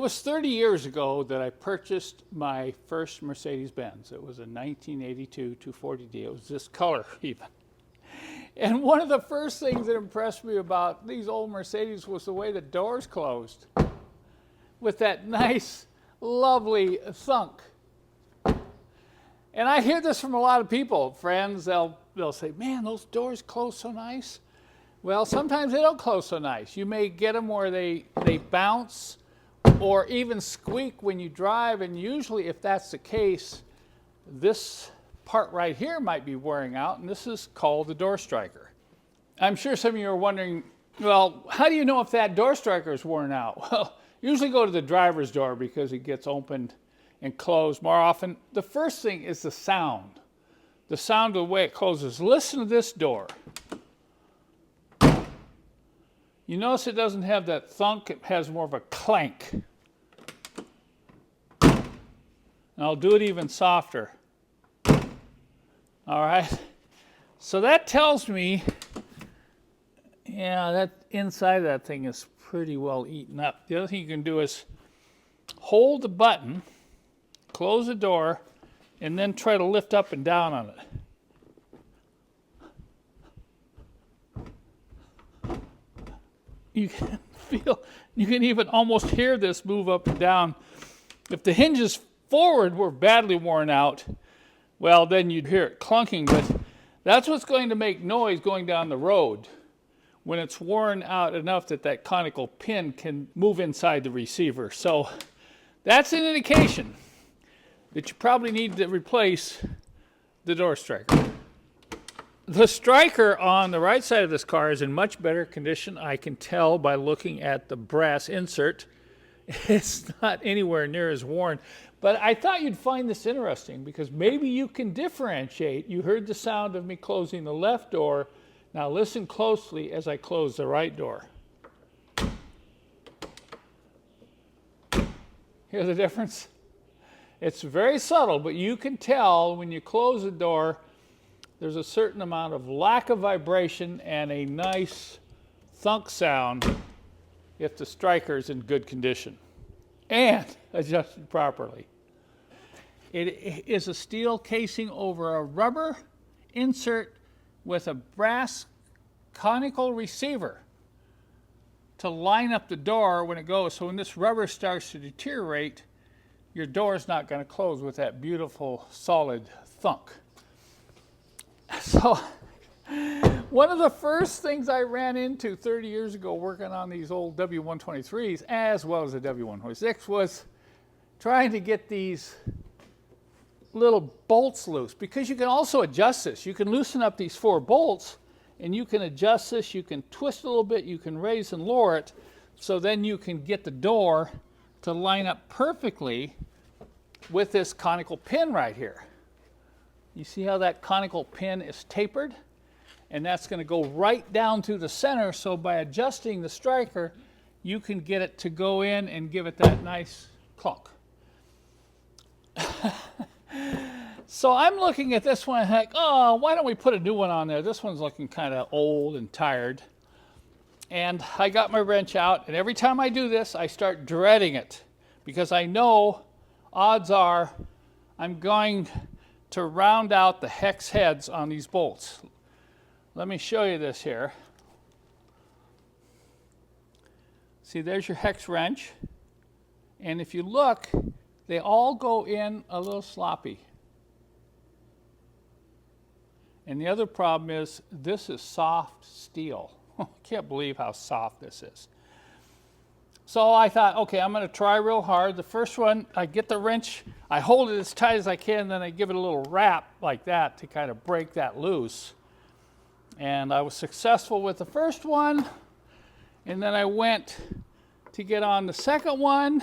was 30 years ago that I purchased my first Mercedes-Benz. It was a 1982 240D. It was this color even. And one of the first things that impressed me about these old Mercedes was the way the doors closed with that nice, lovely thunk. And I hear this from a lot of people, friends. They'll say, man, those doors close so nice. Well, sometimes they don't close so nice. You may get them where they bounce or even squeak when you drive, and usually if that's the case, this part right here might be wearing out, and this is called the door striker. I'm sure some of you are wondering, well, how do you know if that door striker is worn out? Well, usually go to the driver's door because it gets opened and closed more often. The first thing is the sound of the way it closes. Listen to this door. You notice it doesn't have that thunk, it has more of a clank. And I'll do it even softer. All right, so that tells me, yeah, that inside of that thing is pretty well eaten up. The other thing you can do is hold the button, close the door, and then try to lift up and down on it. You can feel, you can even almost hear this move up and down. If the hinges forward were badly worn out, well, then you'd hear it clunking, but that's what's going to make noise going down the road when it's worn out enough that that conical pin can move inside the receiver. So that's an indication that you probably need to replace the door striker. The striker on the right side of this car is in much better condition. I can tell by looking at the brass insert. It's not anywhere near as worn. But I thought you'd find this interesting because maybe you can differentiate. You heard the sound of me closing the left door. Now listen closely as I close the right door. Hear the difference? It's very subtle, but you can tell when you close the door, there's a certain amount of lack of vibration and a nice thunk sound if the striker is in good condition and adjusted properly. It is a steel casing over a rubber insert with a brass conical receiver to line up the door when it goes. So when this rubber starts to deteriorate, your door is not going to close with that beautiful solid thunk. So one of the first things I ran into 30 years ago working on these old W123s as well as the W126 was trying to get these little bolts loose, because you can also adjust this. You can loosen up these 4 bolts and you can adjust this. You can twist a little bit, you can raise and lower it, so then you can get the door to line up perfectly with this conical pin right here. You see how that conical pin is tapered? And that's going to go right down through the center, so by adjusting the striker, you can get it to go in and give it that nice clunk. So I'm looking at this one and think, oh, why don't we put a new one on there? This one's looking kind of old and tired. And I got my wrench out, and every time I do this, I start dreading it, because I know odds are I'm going to round out the hex heads on these bolts. Let me show you this here. See, there's your hex wrench. And if you look, they all go in a little sloppy. And the other problem is this is soft steel. I can't believe how soft this is. So I thought, okay, I'm going to try real hard. The first one, I get the wrench, I hold it as tight as I can, then I give it a little rap like that to kind of break that loose. And I was successful with the first one, and then I went to get on the second one.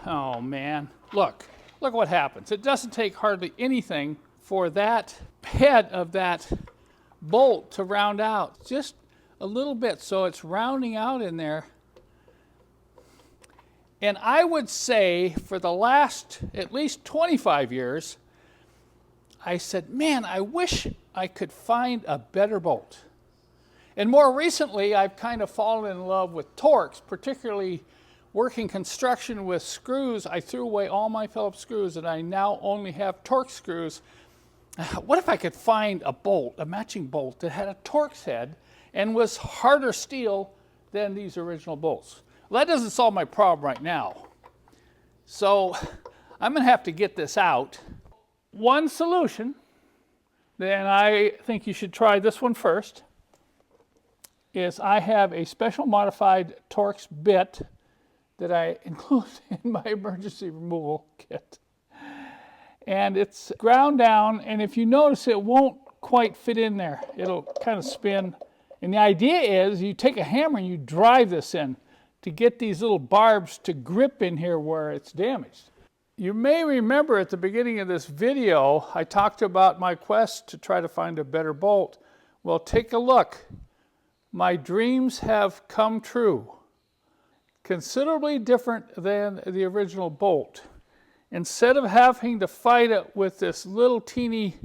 Oh man, look what happens. It doesn't take hardly anything for that head of that bolt to round out, just a little bit, so it's rounding out in there. And I would say for the last at least 25 years, I said, man, I wish I could find a better bolt. And more recently, I've kind of fallen in love with Torx, particularly working construction with screws. I threw away all my Phillips screws and I now only have Torx screws. What if I could find a bolt, a matching bolt that had a Torx head and was harder steel than these original bolts? Well, that doesn't solve my problem right now. So I'm going to have to get this out. One solution, then I think you should try this one first, is I have a special modified Torx bit that I include in my emergency removal kit. And it's ground down, and if you notice, it won't quite fit in there. It'll kind of spin. And the idea is you take a hammer and you drive this in to get these little barbs to grip in here where it's damaged. You may remember at the beginning of this video, I talked about my quest to try to find a better bolt. Well, take a look. My dreams have come true. Considerably different than the original bolt. Instead of having to fight it with this little teeny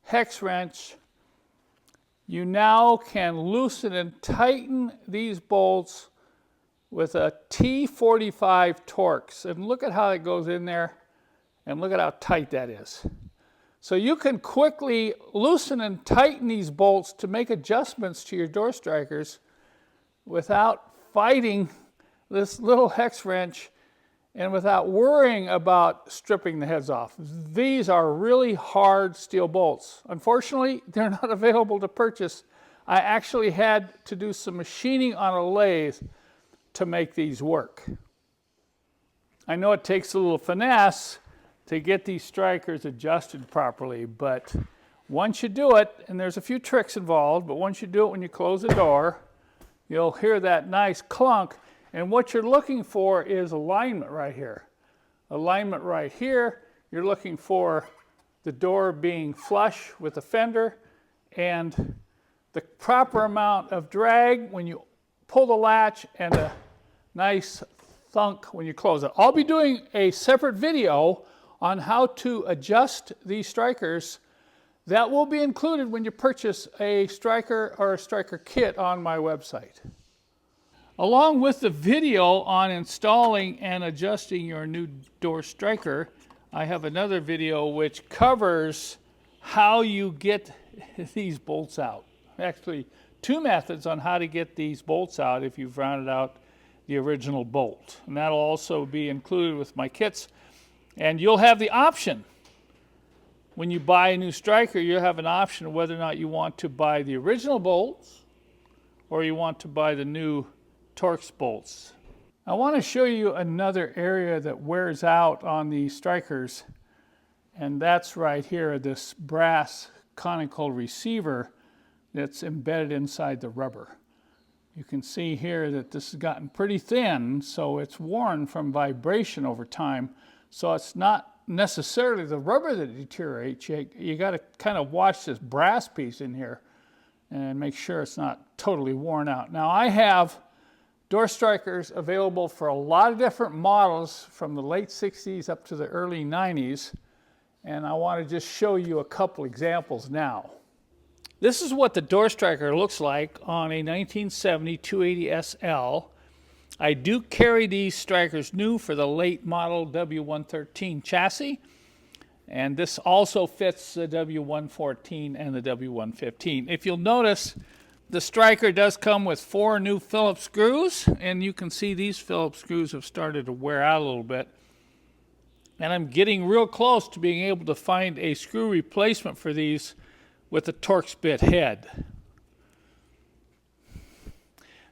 hex wrench, you now can loosen and tighten these bolts with a T45 Torx. And look at how it goes in there, and look at how tight that is. So you can quickly loosen and tighten these bolts to make adjustments to your door strikers without fighting this little hex wrench and without worrying about stripping the heads off. These are really hard steel bolts. Unfortunately, they're not available to purchase. I actually had to do some machining on a lathe to make these work. I know it takes a little finesse to get these strikers adjusted properly, but once you do it, and there's a few tricks involved, but once you do it when you close the door, you'll hear that nice clunk, and what you're looking for is alignment right here. Alignment right here, you're looking for the door being flush with the fender, and the proper amount of drag when you pull the latch, and a nice thunk when you close it. I'll be doing a separate video on how to adjust these strikers. That will be included when you purchase a striker or a striker kit on my website. Along with the video on installing and adjusting your new door striker, I have another video which covers how you get these bolts out. Actually, two methods on how to get these bolts out if you've rounded out the original bolt. And that'll also be included with my kits. And you'll have the option, when you buy a new striker, you'll have an option of whether or not you want to buy the original bolts or you want to buy the new Torx bolts. I want to show you another area that wears out on these strikers, and that's right here, this brass conical receiver that's embedded inside the rubber. You can see here that this has gotten pretty thin, so it's worn from vibration over time. So it's not necessarily the rubber that deteriorates. You got to kind of watch this brass piece in here and make sure it's not totally worn out. Now I have door strikers available for a lot of different models from the late 60s up to the early 90s, and I want to just show you a couple examples now. This is what the door striker looks like on a 1970 280 SL. I do carry these strikers new for the late model W113 chassis, and this also fits the W114 and the W115. If you'll notice, the striker does come with 4 new Phillips screws, and you can see these Phillips screws have started to wear out a little bit. And I'm getting real close to being able to find a screw replacement for these with a Torx bit head.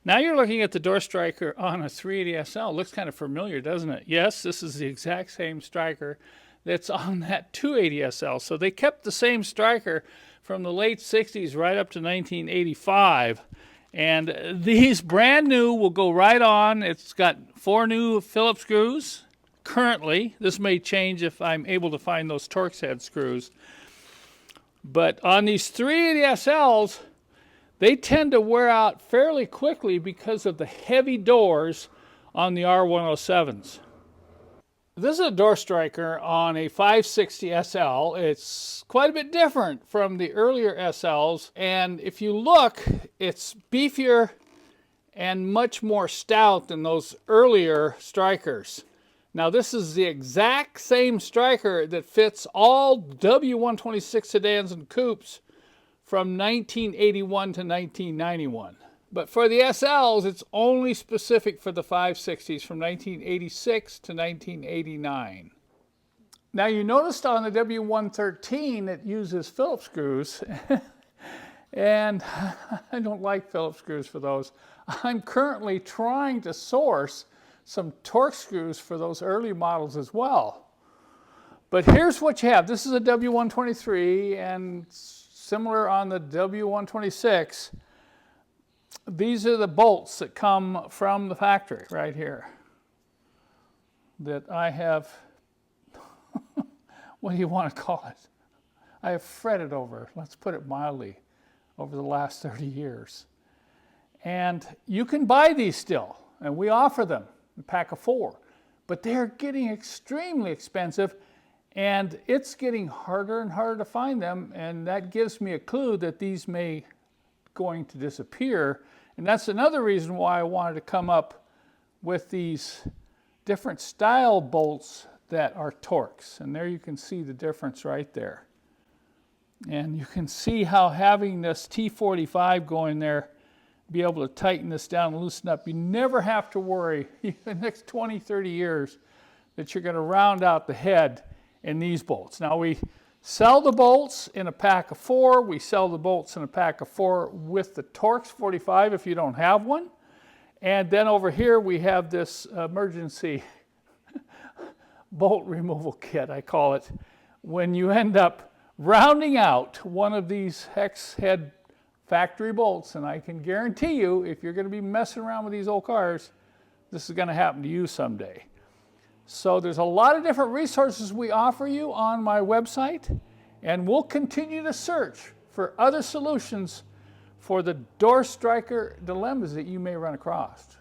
Now you're looking at the door striker on a 380 SL. It looks kind of familiar, doesn't it? Yes, this is the exact same striker that's on that 280 SL. So they kept the same striker from the late 60s right up to 1985. And these brand new will go right on. It's got 4 new Phillips screws currently. This may change if I'm able to find those Torx head screws. But on these 380 SLs, they tend to wear out fairly quickly because of the heavy doors on the R107s. This is a door striker on a 560 SL. It's quite a bit different from the earlier SLs, and if you look, it's beefier and much more stout than those earlier strikers. Now this is the exact same striker that fits all W126 sedans and coupes from 1981 to 1991. But for the SLs, it's only specific for the 560s from 1986 to 1989. Now you noticed on the W113 it uses Phillips screws, and I don't like Phillips screws for those. I'm currently trying to source some Torx screws for those early models as well. But here's what you have. This is a W123 and similar on the W126. These are the bolts that come from the factory right here that I have, what do you want to call it? I have fretted over, let's put it mildly, over the last 30 years. And you can buy these still, and we offer them, a pack of 4. But they're getting extremely expensive, and it's getting harder and harder to find them, and that gives me a clue that these may going to disappear. And that's another reason why I wanted to come up with these different style bolts that are Torx. And there you can see the difference right there. And you can see how having this T45 going there, be able to tighten this down and loosen up. You never have to worry the next 20, 30 years that you're going to round out the head in these bolts. Now we sell the bolts in a pack of 4. We sell the bolts in a pack of 4 with the Torx 45 if you don't have one. And then over here we have this emergency bolt removal kit, I call it, when you end up rounding out one of these hex head factory bolts. And I can guarantee you, if you're going to be messing around with these old cars, this is going to happen to you someday. So there's a lot of different resources we offer you on my website, and we'll continue to search for other solutions for the door striker dilemmas that you may run across.